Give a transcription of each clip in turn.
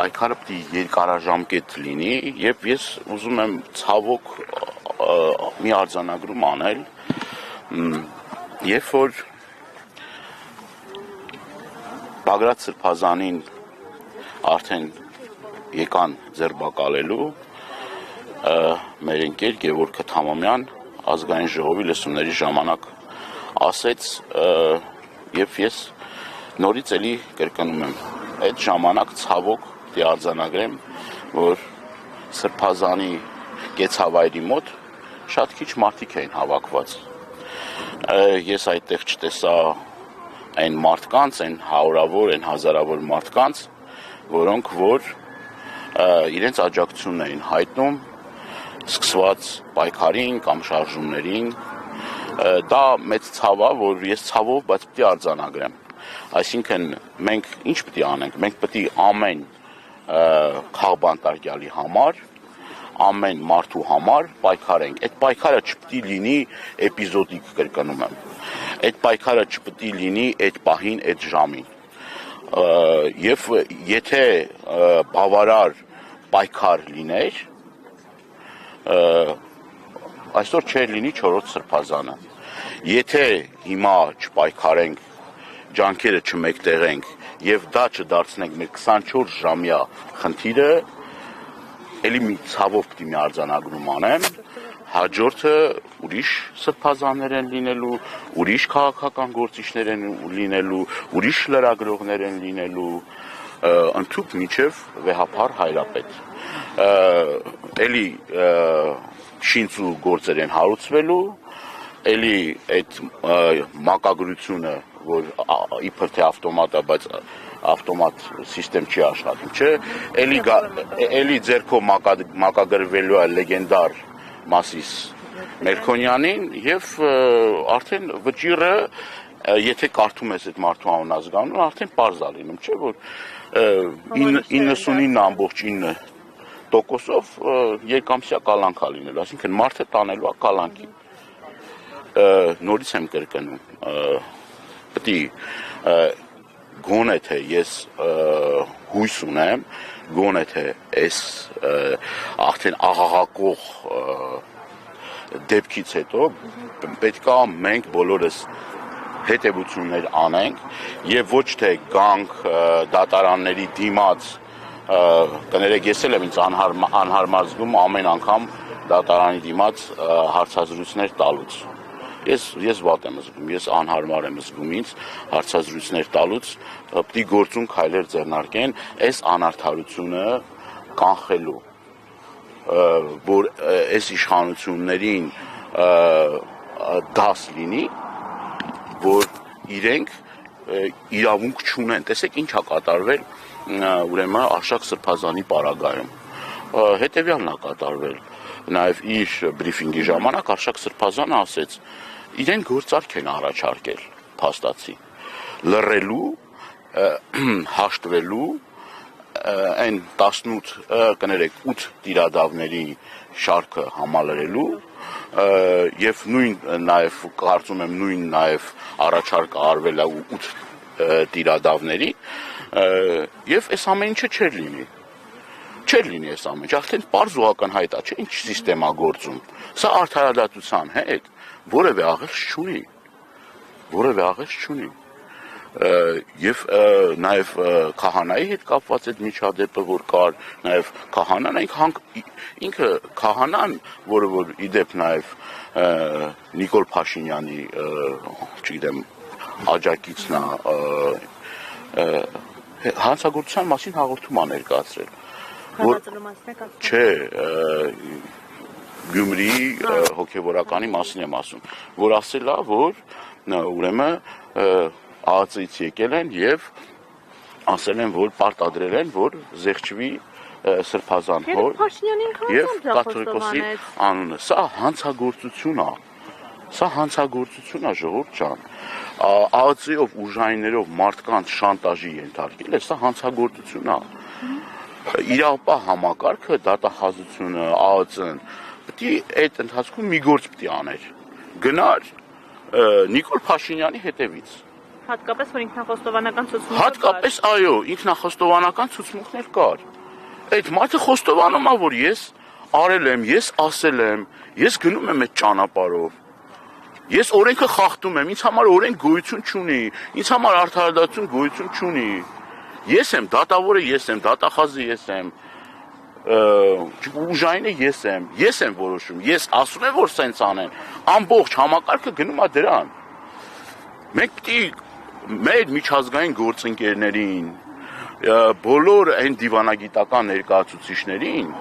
Պայքարը պիտի երկարաժամկետ լինի եւ ես ուզում եմ ցավոք մի արձանագրում անել, երբ որ Բագրատ Սրբազանին արդեն եկան ձերբակալելու մեր ընկեր Գևորգ Քթամամյան ազգային ժողովի լսումների ժամանակ ասեց եւ ես նորից էլի կրկնում եմ այդ ժամանակ ցավոք դի արձանագրեմ որ Սրբազանի կեցավայրի մոտ շատ քիչ մարդիկ էին հավաքված ես այդտեղ չտեսա այն մարդկանց այն հարյուրավոր այն հազարավոր մարդկանց որոնք որ իրենց աջակցությունն էին հայտնում սկսված պայքարին կամ շարժումներին դա մեծ ցավ է որ ես ցավով բայց պիտի արձանագրեմ այսինքն մենք ինչ պիտի անենք մենք պիտի ամեն քաղբանտարկյալի համար ամեն մարդու համար պայքարենք այդ պայքարը չպիտի լինի էպիզոդիկ կրկնում եմ այդ պայքարը չպիտի լինի այդ պահին այդ ժամին եւ եթե բավարար պայքար լիներ այսօր չէր լինի 4-րդ Սրբազանը եթե հիմա չպայքարենք ջանքերը չմեկտեղենք եւ դա չդարձնենք մեր 24 ժամյա խնդիրը էլի մի ցավով պիտի մի արձանագրում անեմ հաջորդը ուրիշ Սրբազաններ են լինելու ուրիշ քաղաքական գործիչներ են լինելու ուրիշ լրագրողներ են լինելու ընդհանուր միջև վեհապար հայրապետ էլի շինծու գործեր են հարուցվելու էլի այդ մակագրությունը որ իբր թե ավտոմատ է բայց ավտոմատ սիստեմ չի աշխատում չէ էլի ձերքով մակագրվելու է լեգենդար Մասիս Մերքոնյանին եւ արդեն վճիրը եթե կարդում ես այդ մարդու անազգանուն արդեն պարզ է լինում չէ որ 99.9%-ով երկամսյա կալանք է լինելու այսինքն մարդը տանելու է կալանքի նորից եմ կրկնում պիտի գոնե թե ես հույս ունեմ գոնե թե այս արդեն աղաղակող դեպքից հետո պետք է մենք բոլորս հետևություններ անենք եւ ոչ թե գանք դատարանների դիմաց կներեք ես էլ եմ ինձ անհարմար զգում ամեն անգամ դատարանի դիմաց հարցազրույցներ տալուց ես վատ եմ զգում, ես անհարմար եմ զգում ինձ հարցազրույցներ տալուց, պիտի գործուն քայլեր ձեռնարկեն այս անարդարությունը կանխելու, որ այս իշխանություններին դաս լինի, որ իրենք իրավունք չունեն, տեսեք ինչ է կատարվել ուրեմն Արշակ Սրբազանի պարագայում, հետևյալն է կատարվել, նաև իր բրիֆինգի ժամանակ Արշակ Սրբազանը ասեց իրեն գործարք են առաջարկել փաստացի լռելու հաշտվելու այն 18 կներեք 8 տիրադավների շարքը համալրելու եւ նույն նաեւ կարծում եմ նույն նաեւ առաջարկը արվել է 8 տիրադավների եւ այս ամեն ինչը չէր լինի այս ամեն ինչ արդեն պարզ ու ակնհայտ է չէ ինչ սիստեմա գործում սա արդարադատության հետ որևէ աղերս չունի եւ նաեւ քահանայի հետ կապված այդ միջադեպը որ կար նաեւ քահանան ինքը քահանան որը որ իդեպ նաեւ Նիկոլ Փաշինյանի չգիտեմ աջակիցն է հանցագործության մասին հաղորդում է ներկայացրել չէ Գյումրիի հոգևորականի մասին եմ ասում, որ ասել է, որ ուրեմն ԱԱԾ-ից եկել են եւ ասել են, որ պարտադրել են, որ զեղչվի Սրբազան հոր եւ կաթողիկոսի անունը։ Սա հանցագործություն է, ժողովուրդ ջան։ ԱԱԾ-ով ուժայիններով մարդկանց շանտաժի ենթարկելը, սա հանցագործություն է։ Իրավապահ համակարգը, դատախազությունը, ԱԱԾ-ն պիտի այդ ընթացքում մի գործ պիտի աներ։ Գնար Նիկոլ Փաշինյանի հետևից։ հատկապես որ ինքնախոստովանական ցուցմունք Հատկապես այո, ինքնախոստովանական ցուցմունքներ կար։ Այդ մարդը խոստովանում է, որ ես արել եմ, ես ասել եմ, ես գնում եմ այդ ճանապարհով։ Ես օրենքը խախտում եմ, ինձ համար օրենք գոյություն չունի, ինձ համար արդարադատություն գոյություն չունի։ Ես եմ դատավորը, ես եմ դատախազը, ես եմ ուժայինը, ես եմ որոշում, ես ասում եմ, որ սենց անեն, ամբողջ համակարգը գնում է դրան։ Մենք պիտի մեր միջազգային գործընկերներին, բոլոր այն դիվանագիտական ներկայացուցիչներին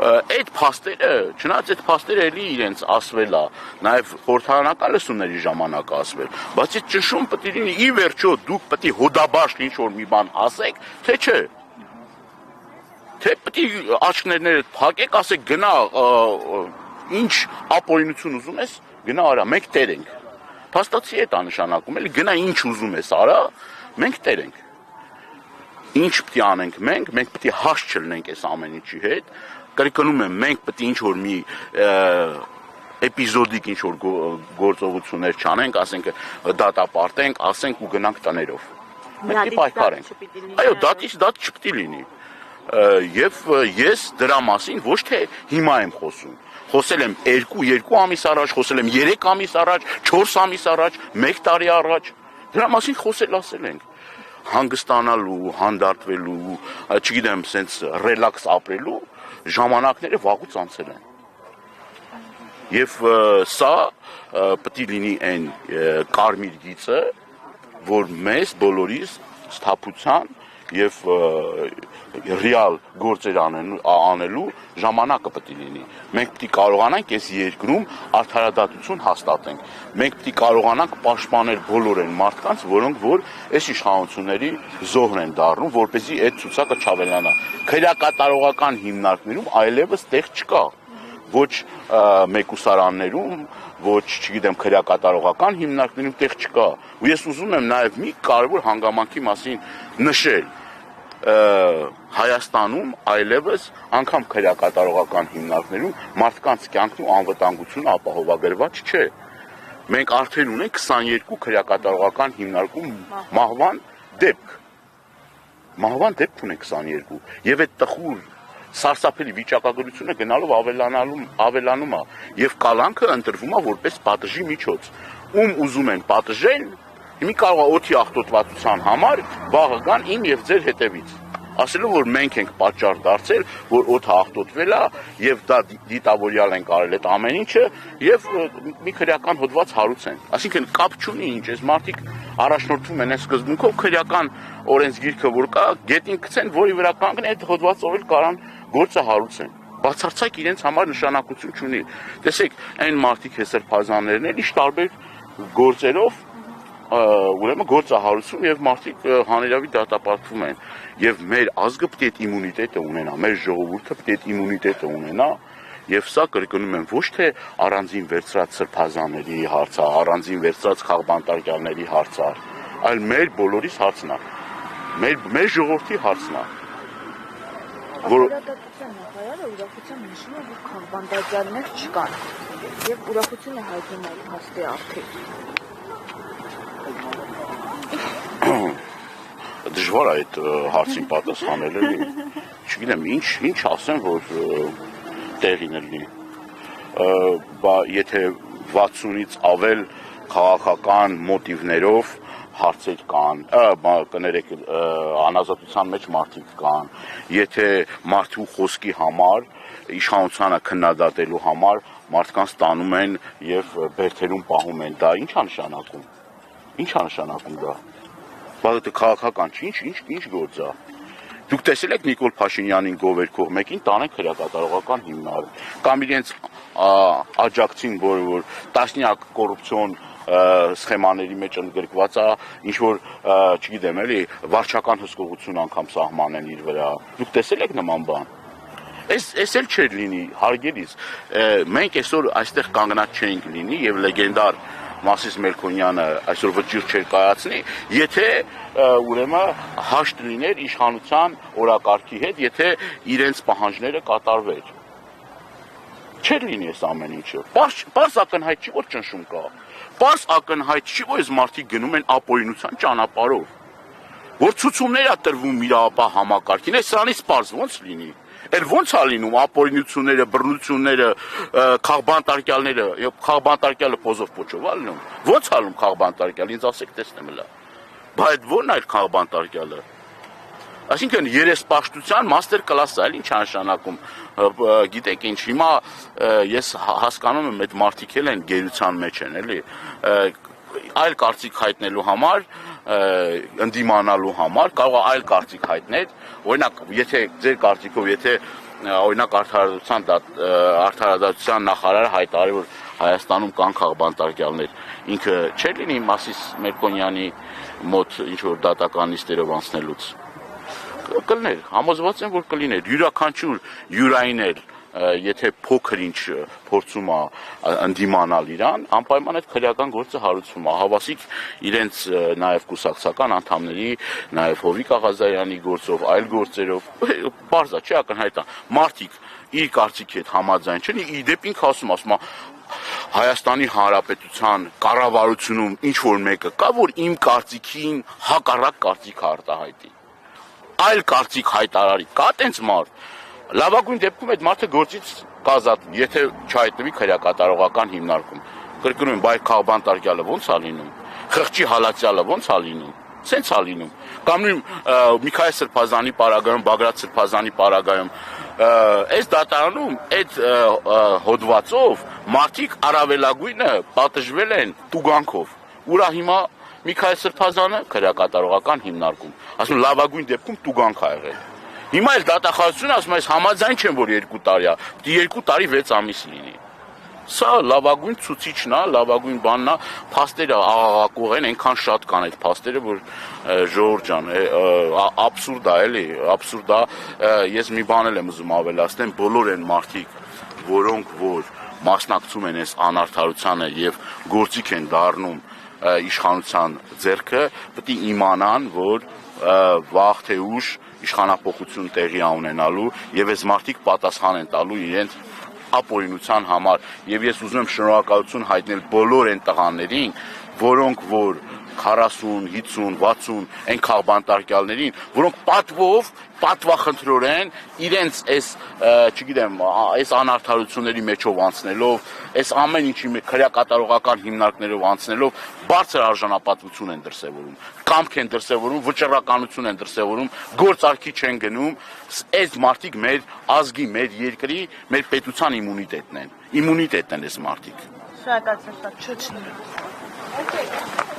այդ փաստերը, չնայած այդ փաստերը էլի իրենց ասվել է, նաև խորհրդարանական լսումների ժամանակ ասվել, բայց այդ ճնշում պետք է լինի ի վերջո դուք պետք է հոդաբաշխ ինչ-որ մի բան ասեք, թե չէ։ Թե պետք է աչքներները փակեք, ասեք գնա ինչ ապօրինություն ուզում ես, գնա արա, մենք տեր ենք։ Փաստացի է դա նշանակում, էլի գնա ինչ ուզում ես արա, մենք տեր ենք։ Ինչ պետք է անենք մենք պետք է հաշ չլնենք այս ամեն ինչի հետ, կրկնում եմ, մենք պետք է ինչ-որ մի էպիզոդիկ ինչ-որ գործողություններ չանենք, ասենք դատապարտենք, ասենք ու գնանք տներով։ Մենք պայքարենք։ Այո, դա չպետք է լինի։ Եվ ես դրա մասին ոչ թե հիմա եմ խոսում։ Խոսել եմ 2 ամիս առաջ, խոսել եմ 3 ամիս առաջ, 4 ամիս առաջ, 1 տարի առաջ։ Դրա մասին ասել ենք։ Հանգստանալու, հանդարտվելու, չգիտեմ, սենց ռելաքս ապրելու ժամանակները վաղուց անցել են։ Եվ սա պետք է լինի այն կարմիր գիծը, որ մեզ բոլորիս սթափության եւ ռեալ գործեր անելու ժամանակը պետք է լինի։ Մենք պետք է կարողանանք այս երկրում արդարադատություն հաստատենք։ Մենք պետք է կարողանանք պաշտպանել բոլոր այն մարդկանց, որոնք որ այս իշխանությունների զոհն են դառնում, որպեսզի այդ ցուցակը չավելանա։ Քրեակատարողական հիմնարկներում այլևս տեղ չկա։ Ոչ մեկուսարաններում, ոչ, չգիտեմ, քրեակատարողական հիմնարկներում տեղ չկա։ Ու ես ուզում եմ նաև մի կարևոր հանգամանքի մասին նշել։ Հայաստանում այլևս անգամ քրեակատարողական հիմնարկներում մարդկանց կյանքն ու անվտանգությունը ապահովագրված չէ։ Մենք արդեն ունենք 22 քրեակատարողական հիմնարկում մահվան դեպք։ Մահվան դեպք ունենք 22։ Եվ այդ տխուր սարսափելի վիճակագրությունը գնալով ավելանում է եւ կալանքը ընտրվում է որպես պատժի միջոց։ Ում ուզում են պատժել, մի կարող է օդի աղտոտվածության համար վաղը գան իմ եւ ձեր հետևից։ Ասելով որ մենք ենք պատճառ դարձել, որ օդը աղտոտվել է եւ դա դիտավորյալ են կարել այդ ամեն ինչը եւ մի քրեական հոդված հարուցեն։ Այսինքն կապ չունի ինչ, այս մարդիկ առաջնորդվում են այս սկզբունքով քրեական օրենսգիրքը որ կա, գետին գցեն, որի վրա կանգնեն այդ հոդվածով էլ կարան գործը հարուցեն։ Բացարձակ իրենց համար նշանակություն չունի։ Տեսեք, այն մարդիկ հեսրբազաններն էլ իշ տարբեր գործերով ուրեմն գործը հարուցում եւ մարդիկ հանրավի դատապարտվում են եւ մեր ազգը պետք է իմունիտետը ունենա, մեր ժողովուրդը պետք է իմունիտետը ունենա եւ սա կրկնում եմ ոչ թե առանձին վերծրած սրբազանների հարց է, առանձին վերծրած խաղբանտարկյալների հարց է, այլ մեր բոլորիս հարցն է, մեր ժողովրդի հարցն է։ Արդարադատության նախարարը ուրախությամբ նշում է, որ խաղբանտարկյալներ չկան եւ ուրախություն է հայտնում այդ փաստի առթիվ։ Դժվար է այդ հարցին պատասխանել էլի։ Չգիտեմ, ինչ ասեմ, որ տեղին լինի։ Բա եթե 60-ից ավել քաղաքական մոտիվներով հարցեր կան, կներեք, անազատության մեջ մարդիկ կան, եթե մարդու խոսքի համար, իշխանությանը քննադատելու համար մարդկանց տանում են եւ բերդերում պահում են, դա ի՞նչ է նշանակում։ Ինչ է նշանակում դա։ Բայց դա քաղաքական չի, ինչ գործ է։ Դուք տեսել եք Նիկոլ Փաշինյանին գովերքող մեկին տանեն քրեակատարողական հիմնարկ, կամ իրենց աջակցին, որ տասնյակ կոռուպցիոն սխեմաների մեջ ընդգրկված է, ինչ որ, չգիտեմ, էլի, վարչական հսկողություն անգամ սահմանեն իր վրա։ Դուք տեսել եք նման բան։ Էս էլ չէր լինի, հարգելիս։ Մենք այսօր այստեղ կանգնած չենք լինի եւ լեգենդար Մասիս Մելքոնյանը այսօր վճիռ չէր կայացնի, եթե ուրեմն հաշտ լիներ իշխանության օրակարգի հետ, եթե իրենց պահանջները կատարվեր։ Չէր լինի այս ամեն ինչը։ Պարզ ակնհայտ չի, որ ճնշում կա։ Պարզ ակնհայտ չի, որ այս մարդիկ գնում են ապօրինության ճանապարհով։ Որ ցուցումներ է տրվում իրավապահ համակարգին, այս սրանից պարզ ո՞նց լինի։ Էլ ո՞նց է լինում ապօրինությունները, բռնությունները, քաղբանտարկյալները, քաղբանտարկյալը փոզով փոչով է լինում։ Ո՞նց է լինում քաղբանտարկյալ, ինձ ասեք տեսնեմ հլա։ Բայց ո՞րն է այդ քաղբանտարկյալը։ Այսինքն երեսպաշտության մաստեր կլասը էլ ինչ նշանակում, գիտեք ինչ, հիմա ես հասկանում եմ այդ մարդիկ էլ են գերության մեջ են, էլի, այլ կարծիք հայտնելու համար, ընդդիմանալու համար, կարող է այլ կարծիք հայտնել, օրինակ, եթե ձեր կարծիքով, եթե օրինակ արդարադատության նախարարը հայտարարի, որ Հայաստանում կան քաղբանտարկյալներ, ինքը չէր լինի Մասիս Մերկոնյանի մոտ ինչ-որ դատական նիստերով անցնելուց։ Կլներ, համոզված եմ, որ կլիներ, յուրաքանչյուր յուրային էլ, եթե փոքր ինչ փորձում է ընդդիմանալ իրան, անպայման այդ քրեական գործը հարուցվում է, հավասիկ իրենց նաև կուսակցական անդամների, նաև Հովիկ Աղազարյանի գործով, այլ գործերով, պարզ է, չի ակնհայտ է, մարդիկ իր կարծիքի հետ համաձայն չեն, իդեպ ինքը ասում է, Հայաստանի Հանրապետության կառավարությունում ինչ-որ մեկը կա, որ իմ կարծիքին հակառակ կարծիք արտահայտի։ Այլ կարծիք հայտարարի, կա տենց մարդ, լավագույն դեպքում այդ մարդը գործից կազատվի, եթե չհայտնվի քրեակատարողական հիմնարկում։ Կրկնում եմ, բայց քաղբանտարկյալը ո՞նց է լինում, խղճի հալածյալը ո՞նց է լինում, սենց է լինում։ Կամ նույն Միքայել Սրբազանի պարագայում, Բագրատ Սրբազանի պարագայում, այս դատարանում այդ հոդվածով մարդիկ առավելագույնը պատժվել են տուգանքով, ուրա հիմա Միքայել Սրբազանը քրեակատարողական հիմնարկում, ասում լավագույն դեպքում տուգանք ա եղել։ Հիմա էլ դատախազությունը ասում է, այս համաձայն չեմ, որ 2 տարի է, 2 տարի 6 ամիս լինի։ Սա լավագույն ցուցիչն է, լավագույն բանն է, փաստերը աղաղակող են, այնքան շատ կան այդ փաստերը, որ ժողովուրդ ջան, աբսուրդ է, էլի, աբսուրդ է, ես մի բան եմ ուզում ավելացնեմ, բոլոր են մարդիկ, որոնք որ մասնակցում են այս անարդարությանը եւ գործիք են դառնում իշխանության ձեռքը, պետք է իմանան, որ վաղ թե ուշ իշխանապողություն տեղի ունենալու եւ այս մարդիկ պատասխան են տալու իրենց ապօրինության համար եւ ես ուզում եմ շնորհակալություն հայտնել բոլոր այն տղաներին, որոնք որ 40, 50, 60 այն քաղբանտարկյալներին, որոնք պատվախնդրորեն իրենց այս, չգիտեմ, այս անարդարությունների մեջով անցնելով, այս ամեն ինչի քրեակատարողական հիմնարկներով անցնելով բարձր արժանապատվություն են դրսևորում, կամք են դրսևորում, վճռականություն են դրսևորում, գործարքի չեն գնում, այս մարդիկ մեր ազգի, մեր երկրի, մեր պետության իմունիտետն են այս մարդիկ։ Շնորհակալություն, շատ չոչնի։